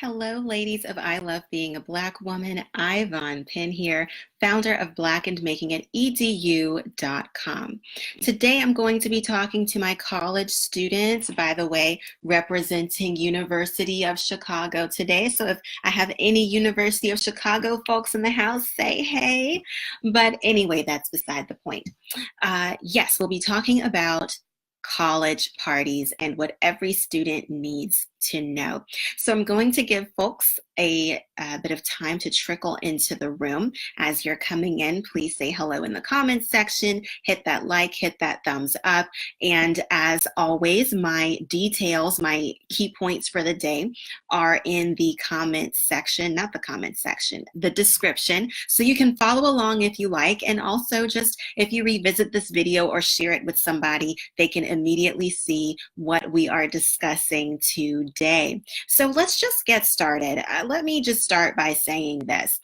Hello, ladies of I Love Being a Black Woman. Ayvaunn, Penn here, founder of blackandmakingitedu.com. Today, I'm going to be talking to my college students, by the way, representing University of Chicago today. So if I have any University of Chicago folks in the house, say hey. But anyway, that's beside the point. Yes, we'll be talking about college parties and what every student needs to know. So I'm going to give folks a bit of time to trickle into the room. As you're coming in, please say hello in the comments section, hit that like, hit that thumbs up. And as always, my details, my key points for the day are in the comments section, not the comments section, the description. So you can follow along if you like. And also just if you revisit this video or share it with somebody, they can immediately see what we are discussing today. So let's just get started. Let me just start by saying this.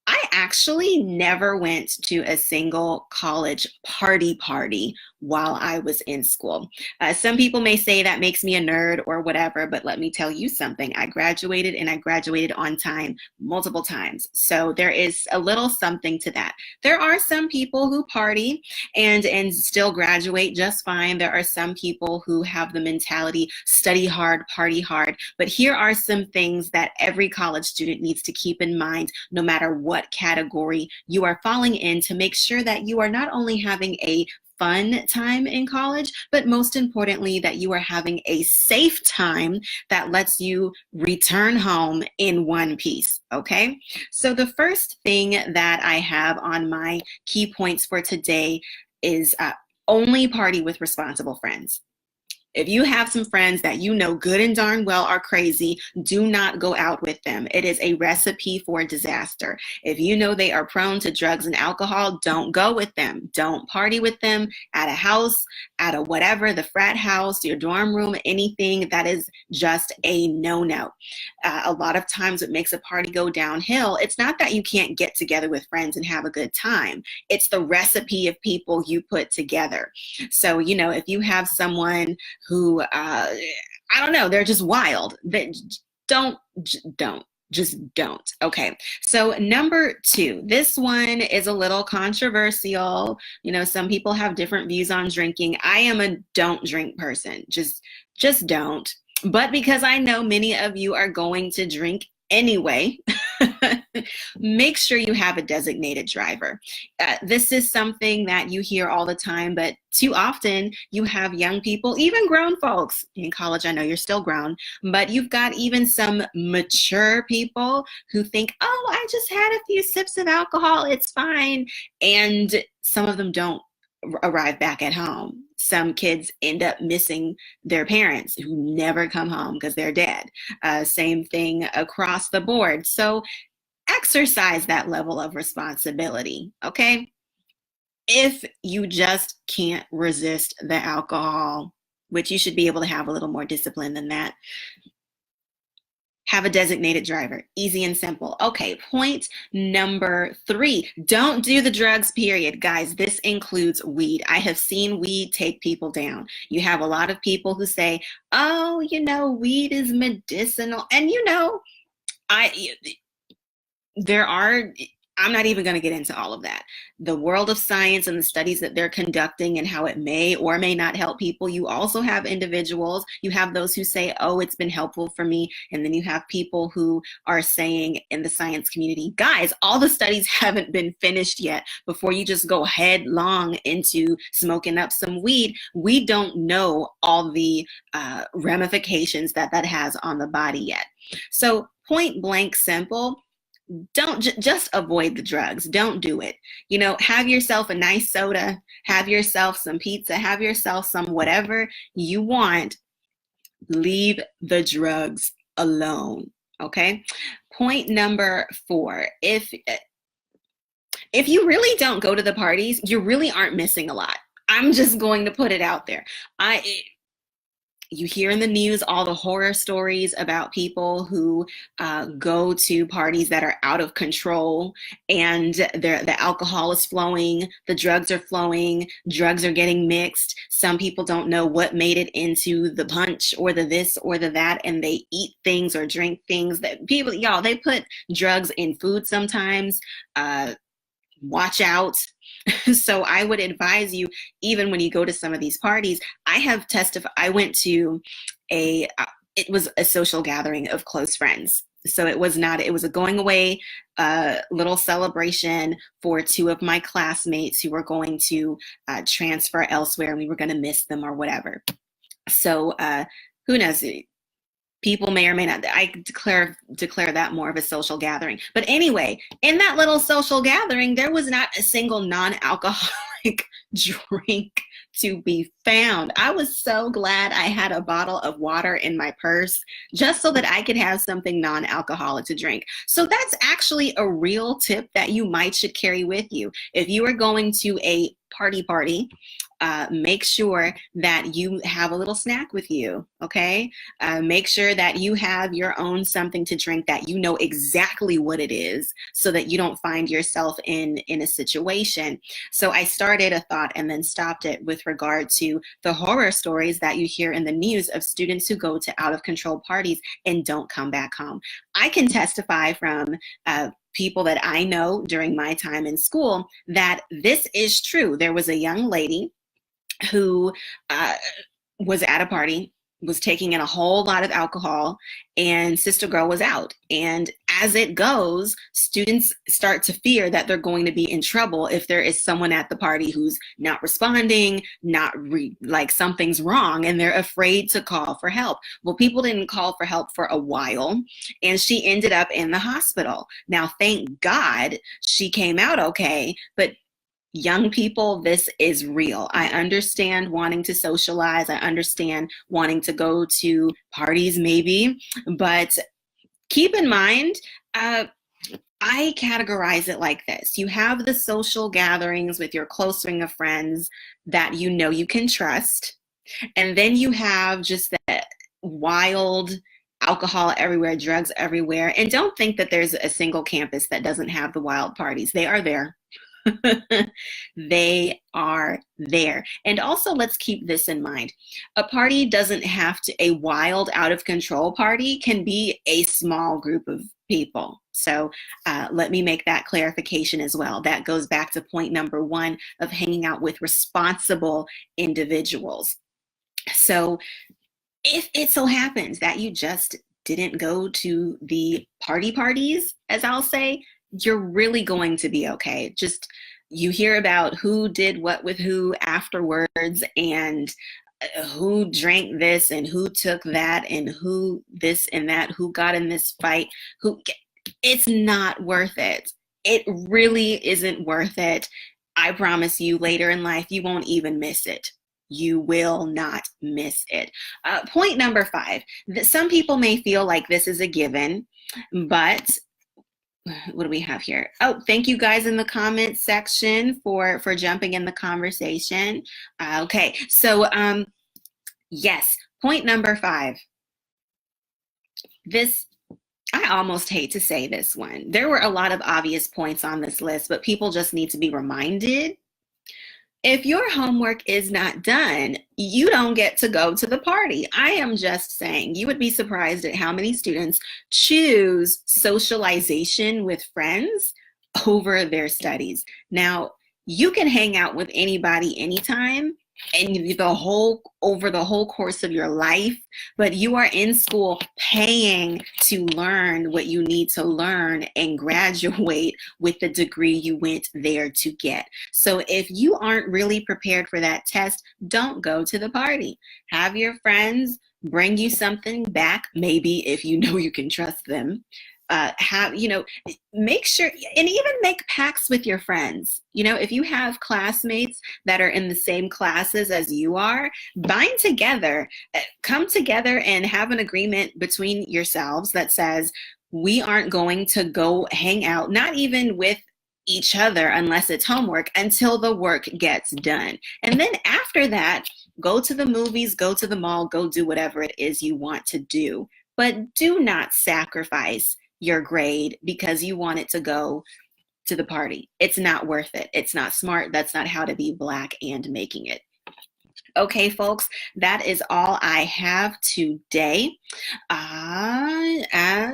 I actually never went to a single college party while I was in school. Some people may say that makes me a nerd or whatever, but let me tell you something. I graduated and I graduated on time multiple times. So there is a little something to that. There are some people who party and still graduate just fine. There are some people who have the mentality, study hard, party hard. But here are some things that every college student needs to keep in mind, no matter what category you are falling in, to make sure that you are not only having a fun time in college, but most importantly, that you are having a safe time that lets you return home in one piece, okay? So the first thing that I have on my key points for today is only party with responsible friends. If you have some friends that you know good and darn well are crazy, do not go out with them. It is a recipe for disaster. If you know they are prone to drugs and alcohol, don't go with them. Don't party with them at a house, at a whatever, the frat house, your dorm room, anything. That is just a no-no. A lot of times what makes a party go downhill, it's not that you can't get together with friends and have a good time. It's the recipe of people you put together. So, if you have someone who, I don't know, they're just wild. Don't. Just don't. Okay. So number 2, this one is a little controversial. Some people have different views on drinking. I am a don't drink person. Just don't. But because I know many of you are going to drink anyway, make sure you have a designated driver. This is something that you hear all the time, but too often you have young people, even grown folks in college. I know you're still grown, but you've got even some mature people who think, oh, I just had a few sips of alcohol, it's fine. And some of them don't arrive back at home. Some kids end up missing their parents who never come home because they're dead. Same thing across the board. So exercise that level of responsibility, okay? If you just can't resist the alcohol, which you should be able to have a little more discipline than that, have a designated driver. Easy and simple. Okay, point number 3. Don't do the drugs, period. Guys, this includes weed. I have seen weed take people down. You have a lot of people who say, oh, weed is medicinal. And I'm not even going to get into all of that. The world of science and the studies that they're conducting and how it may or may not help people. You also have individuals, you have those who say, oh, it's been helpful for me. And then you have people who are saying in the science community, guys, all the studies haven't been finished yet before you just go headlong into smoking up some weed. We don't know all the ramifications that has on the body yet. So point blank simple, don't just avoid the drugs. Don't do it. Have yourself a nice soda, have yourself some pizza, have yourself some whatever you want. Leave the drugs alone. Okay. Point number 4. If you really don't go to the parties, you really aren't missing a lot. I'm just going to put it out there. You hear in the news all the horror stories about people who go to parties that are out of control, and the alcohol is flowing, the drugs are flowing, drugs are getting mixed. Some people don't know what made it into the punch or the this or the that, and they eat things or drink things that people, y'all, they put drugs in food sometimes. Watch out. So I would advise you, even when you go to some of these parties, I went to it was a social gathering of close friends. So it was a going away little celebration for two of my classmates who were going to transfer elsewhere, and we were going to miss them or whatever. So who knows? People may or may not. I declare that more of a social gathering. But anyway, in that little social gathering, there was not a single non-alcoholic drink to be found. I was so glad I had a bottle of water in my purse just so that I could have something non-alcoholic to drink. So that's actually a real tip that you should carry with you. If you are going to a party, make sure that you have a little snack with you, okay? Make sure that you have your own something to drink that you know exactly what it is, so that you don't find yourself in a situation. So I started a thought and then stopped it with regard to the horror stories that you hear in the news of students who go to out of control parties and don't come back home. I can testify from people that I know during my time in school that this is true. There was a young lady who was at a party, was taking in a whole lot of alcohol, and Sister Girl was out. And as it goes, students start to fear that they're going to be in trouble if there is someone at the party who's not responding, like something's wrong, and they're afraid to call for help. Well, people didn't call for help for a while, and she ended up in the hospital. Now, thank God she came out okay, but young people, this is real. I understand wanting to socialize. I understand wanting to go to parties maybe, but keep in mind, I categorize it like this. You have the social gatherings with your close ring of friends that you know you can trust. And then you have just that wild alcohol everywhere, drugs everywhere. And don't think that there's a single campus that doesn't have the wild parties. They are there. They are there. And also, let's keep this in mind. A party doesn't have to, a wild, out of control party can be a small group of people. So let me make that clarification as well. That goes back to point number one of hanging out with responsible individuals. So if it so happens that you just didn't go to the parties, as I'll say, you're really going to be okay. Just, you hear about who did what with who afterwards, and who drank this and who took that and who this and that, who got in this fight, it's not worth it. It really isn't worth it. I promise you, later in life, you won't even miss it. You will not miss it. Point number 5, that some people may feel like this is a given, but what do we have here? Oh, thank you guys in the comments section for jumping in the conversation. Okay, so yes, point number 5. This, I almost hate to say this one. There were a lot of obvious points on this list, but people just need to be reminded. If your homework is not done, you don't get to go to the party. I am just saying, you would be surprised at how many students choose socialization with friends over their studies. Now, you can hang out with anybody anytime and over the whole course of your life, but you are in school paying to learn what you need to learn and graduate with the degree you went there to get. So if you aren't really prepared for that test, don't go to the party. Have your friends bring you something back, maybe if you know you can trust them. Make sure, and even make pacts with your friends. If you have classmates that are in the same classes as you are, bind together, come together and have an agreement between yourselves that says, we aren't going to go hang out, not even with each other unless it's homework, until the work gets done. And then after that, Go to the movies, go to the mall, go do whatever it is you want to do. But do not sacrifice your grade because you want it to go to the party. It's not worth it. It's not smart. That's not how to be Black and making it. Okay, folks, that is all I have today.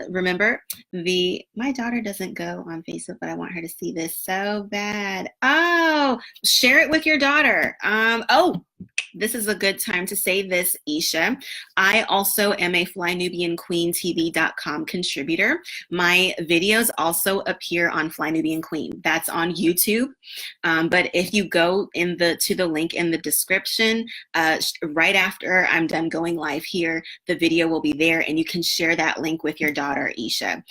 Remember, my daughter doesn't go on Facebook, but I want her to see this so bad. Oh, share it with your daughter. This is a good time to say this, Isha. I also am a FlyNubianQueenTV.com contributor. My videos also appear on Fly Nubian Queen. That's on YouTube. But if you go to the link in the description, right after I'm done going live here, the video will be there and you can share that link with your daughter, Isha.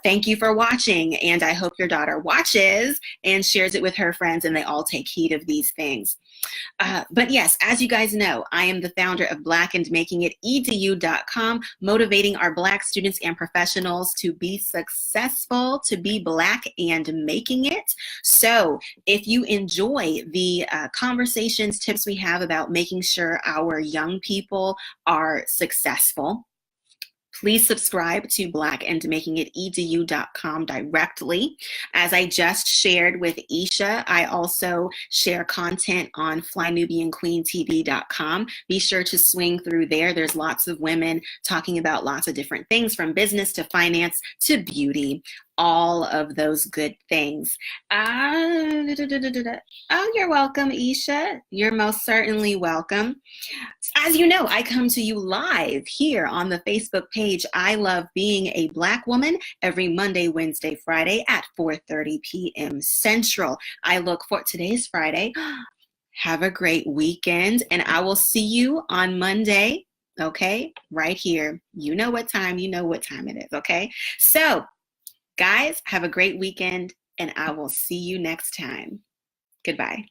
Thank you for watching, and I hope your daughter watches and shares it with her friends and they all take heed of these things. But yes, as you guys know, I am the founder of blackandmakingit.edu.com, motivating our Black students and professionals to be successful, to be Black and making it. So if you enjoy the conversations, tips we have about making sure our young people are successful, please subscribe to blackandmakingit.edu.com directly. As I just shared with Isha, I also share content on FlyNubianQueenTV.com. Be sure to swing through there. There's lots of women talking about lots of different things, from business to finance to beauty, all of those good things. Oh, you're welcome, Isha. You're most certainly welcome. As you know, I come to you live here on the Facebook page I Love Being a Black Woman every Monday, Wednesday, Friday at 4:30 p.m. Central. I look for today's Friday. Have a great weekend, and I will see you on Monday, okay? Right here. You know what time it is, okay? So, guys, have a great weekend, and I will see you next time. Goodbye.